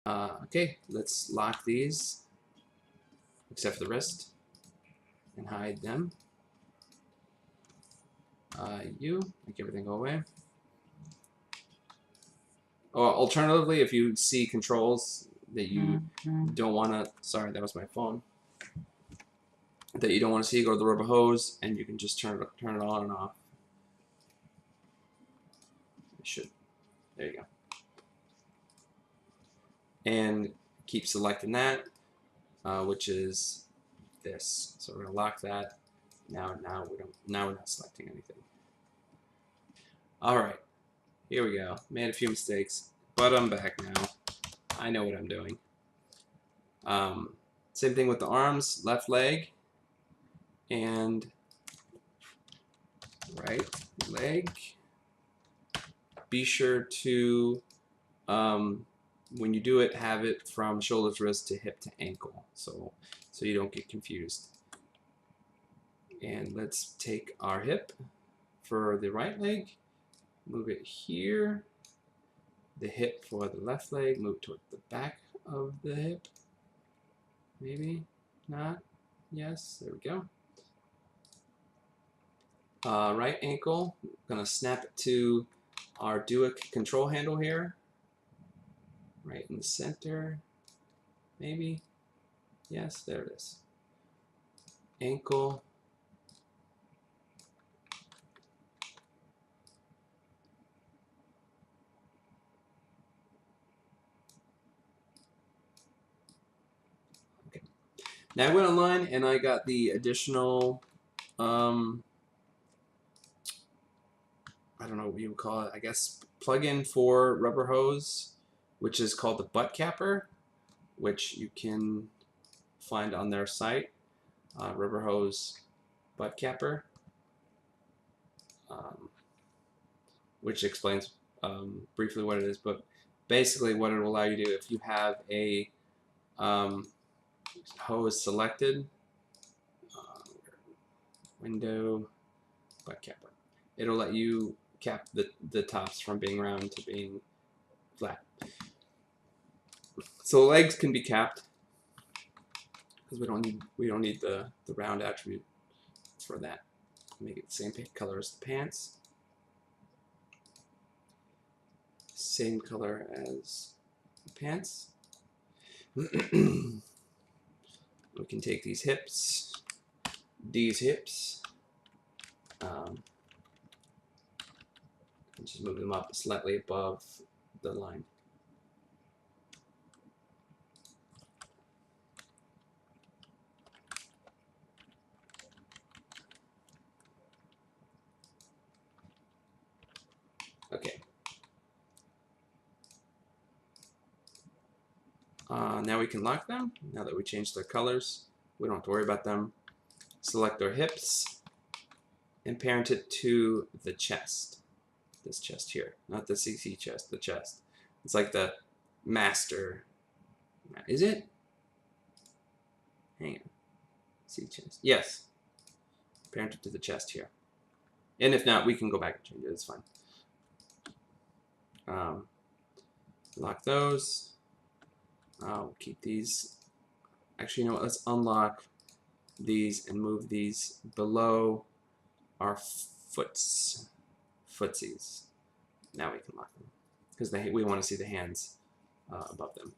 Okay, let's lock these, except for the wrist, and hide them. Make everything go away. Or alternatively, if you see controls that you don't want to, sorry, that was my phone, that you don't want to see, go to the rubber hose, and you can just turn it on and off. It should. There you go. And keep selecting that, which is this. So we're gonna lock that. Now we're not selecting anything. All right, here we go. Made a few mistakes, but I'm back now. I know what I'm doing. Same thing with the arms, left leg and right leg. Be sure to, when you do it, have it from shoulder to wrist to hip to ankle, so you don't get confused. And let's take our hip for the right leg, move it here. The hip for the left leg, move toward the back of the hip. Maybe not. Yes, there we go. Right ankle, gonna snap it to our DUIK control handle here. Right in the center. Maybe. Yes, there it is. Ankle. Okay. Now I went online and I got the additional, I don't know what you would call it, I guess plugin for RubberHose, which is called the ButtCapper, which you can find on their site, RubberHose ButtCapper, which explains briefly what it is, but basically what it will allow you to do if you have a hose selected, window, ButtCapper. It'll let you cap the tops from being round to being flat. So the legs can be capped because we don't need the round attribute for that. Make it the same color as the pants. Same color as the pants. We can take these hips, and just move them up slightly above the line. Okay. Now we can lock them. Now that we changed their colors, we don't have to worry about them. Select our hips and parent it to the chest. This chest here, not the CC chest, the chest. It's like the master. Is it? Hang on. C chest. Yes. Parent it to the chest here. And if not, we can go back and change it. It's fine. Lock those. I'll keep these. Actually, you know what? Let's unlock these and move these below our footsies. Now we can lock them because we want to see the hands above them.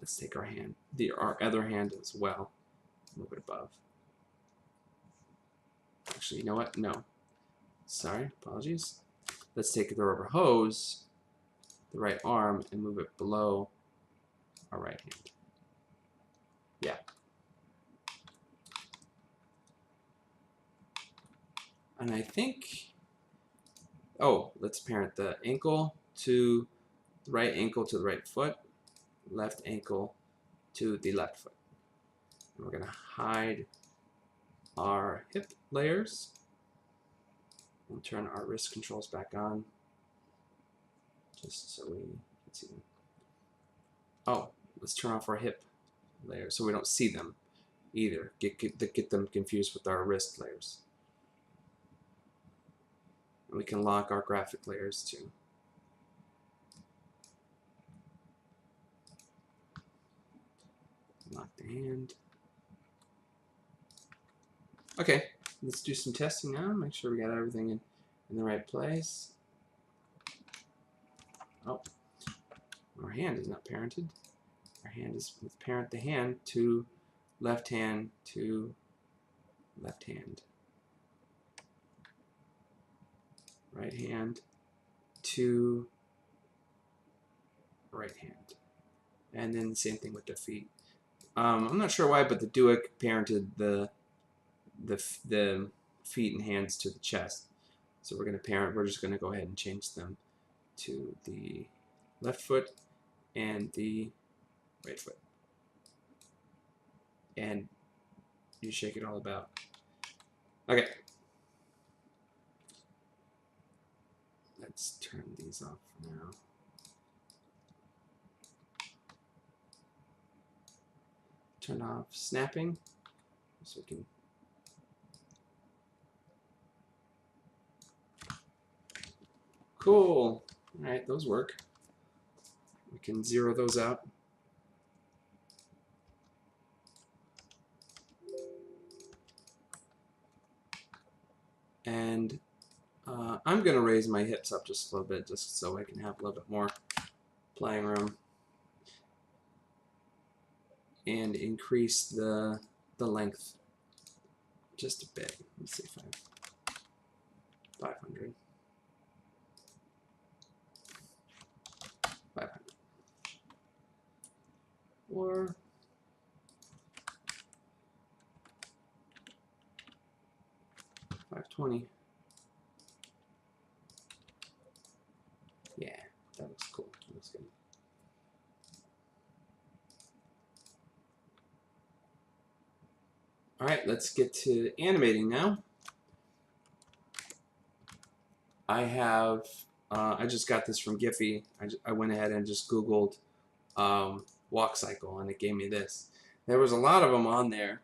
Let's take our hand, our other hand as well, move it above. Actually, you know what? No. Sorry, apologies. Let's take the rubber hose, the right arm, and move it below our right hand. Yeah. And I think, oh, let's parent the ankle to the right ankle to the right foot, left ankle to the left foot. And we're going to hide our hip layers and turn our wrist controls back on just so we can see them. Oh, let's turn off our hip layers so we don't see them either. Get them confused with our wrist layers. And we can lock our graphic layers too. Lock the hand. Okay, let's do some testing now. Make sure we got everything in the right place. Oh, our hand is not parented. Our hand is, let's parent the hand to left hand to left hand. Right hand to right hand. And then the same thing with the feet. I'm not sure why, but the DUIK parented the feet and hands to the chest. So we're just going to go ahead and change them to the left foot and the right foot. And you shake it all about. Okay. Let's turn these off now. Turn off snapping so we can. Cool. All right, those work. We can zero those out. And I'm going to raise my hips up just a little bit, just so I can have a little bit more playing room. And increase the length just a bit. Let's see if I have 500. 500. Or 520. Yeah, that looks cool. That looks good. All right, let's get to animating now. I have, I just got this from Giphy. I went ahead and just Googled walk cycle, and it gave me this. There was a lot of them on there,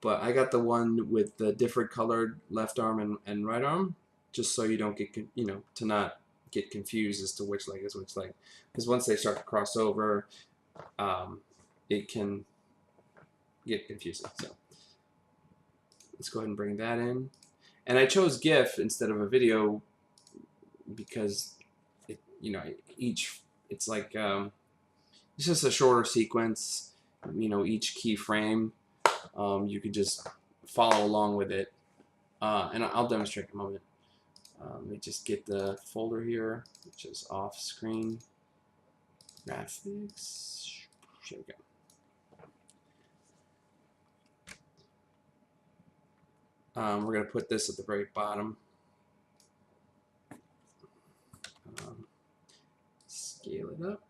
but I got the one with the different colored left arm and right arm, just so you don't get, to not get confused as to which leg is which leg. Because once they start to cross over, it can get confusing. So let's go ahead and bring that in. And I chose GIF instead of a video because it's like it's just a shorter sequence. Each keyframe, you could just follow along with it. And I'll demonstrate in a moment. Let me just get the folder here, which is off screen graphics. Here we go. We're going to put this at the very bottom. Scale it up.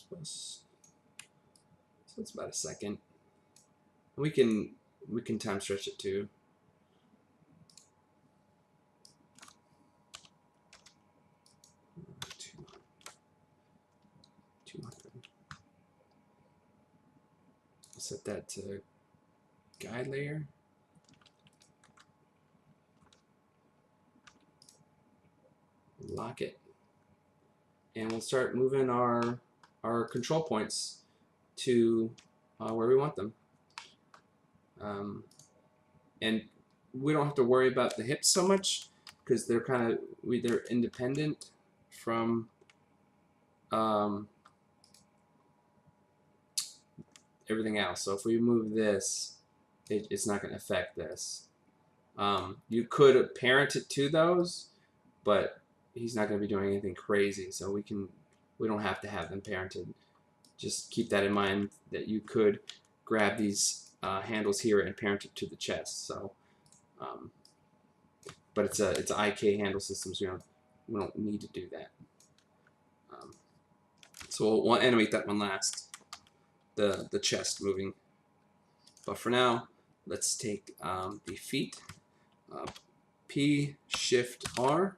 Plus. So it's about a second. We can time stretch it too. Set that to guide layer. Lock it. And we'll start moving our control points to where we want them. And we don't have to worry about the hips so much because they're they're independent from everything else. So if we move this, it's not going to affect this. You could parent it to those, but he's not going to be doing anything crazy, so we don't have to have them parented. Just keep that in mind that you could grab these handles here and parent it to the chest. So, but it's an IK handle system, so we don't need to do that. So we'll animate that one last. The chest moving. But for now, let's take the feet, P, Shift, R,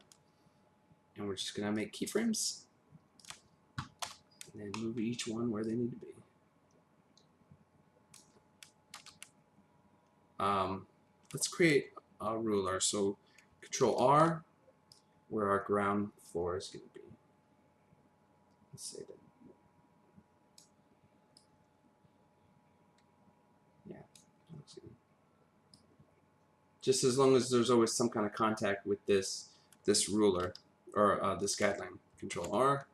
and we're just gonna make keyframes, and then move each one where they need to be. let's create a ruler. So Control R, where our ground floor is going to be. Let's say that. Yeah. Just as long as there's always some kind of contact with this ruler or this guideline. Control R,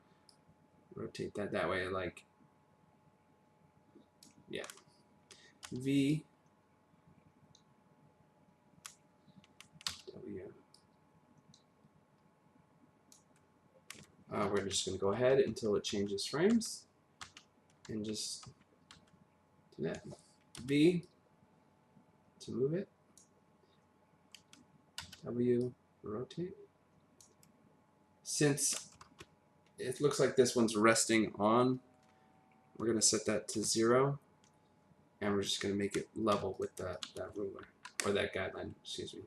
rotate that way, like, yeah. V, W. We're just going to go ahead until it changes frames and just do that. V to move it. W, rotate. Since it looks like this one's resting on, we're going to set that to 0, and we're just going to make it level with that ruler, or that guideline, excuse me.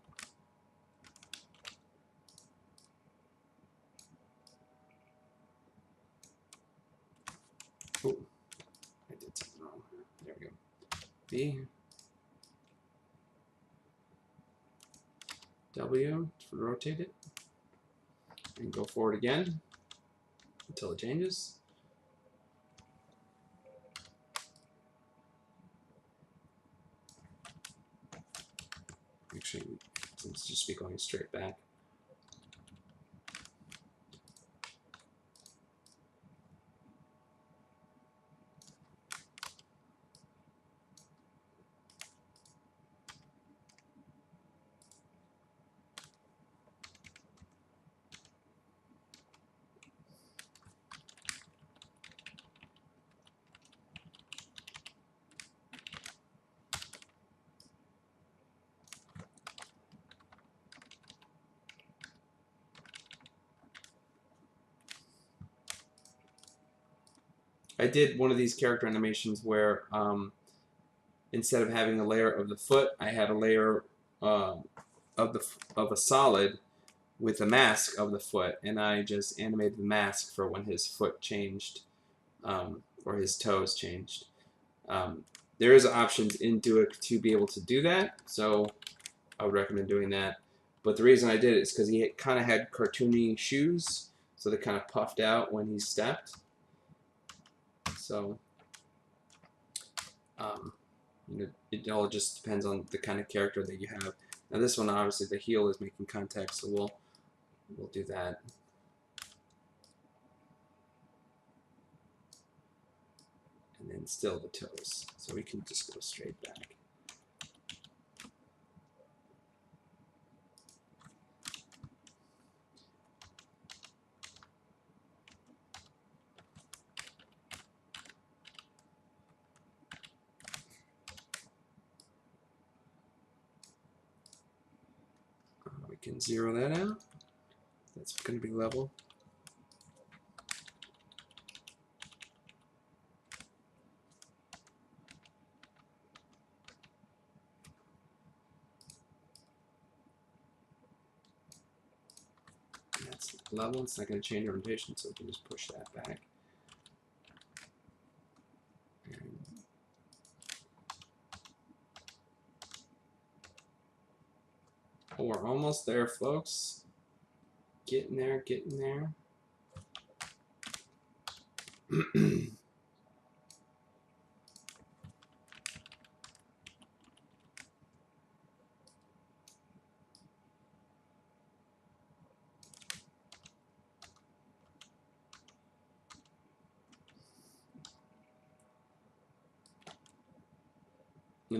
Oh, I did something wrong. There we go. V, W to rotate it, and go forward again until it changes. Actually, let's just be going straight back. I did one of these character animations where instead of having a layer of the foot, I had a layer of a solid with a mask of the foot, and I just animated the mask for when his foot changed or his toes changed. There is options in DUIK to be able to do that, so I would recommend doing that. But the reason I did it is because he kind of had cartoony shoes, so they kind of puffed out when he stepped. So you know, it all just depends on the kind of character that you have. Now this one, obviously, the heel is making contact, so we'll do that. And then still the toes, so we can just go straight back. We can zero that out. That's going to be level. That's level. It's not going to change orientation, so we can just push that back. Oh, we're almost there, folks. Getting there, getting there. And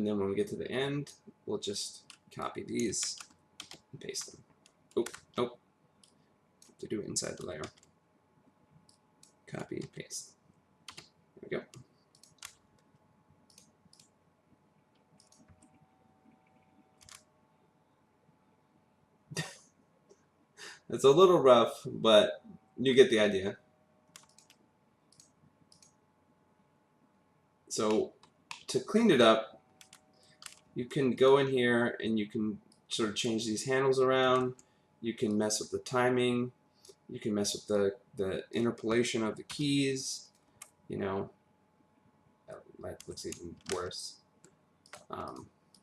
then when we get to the end, we'll just copy these and paste them. Oh, nope. To do it inside the layer. Copy and paste. There we go. It's a little rough, but you get the idea. So to clean it up, you can go in here and you can sort of change these handles around. You can mess with the timing. You can mess with the interpolation of the keys. You know, that looks even worse.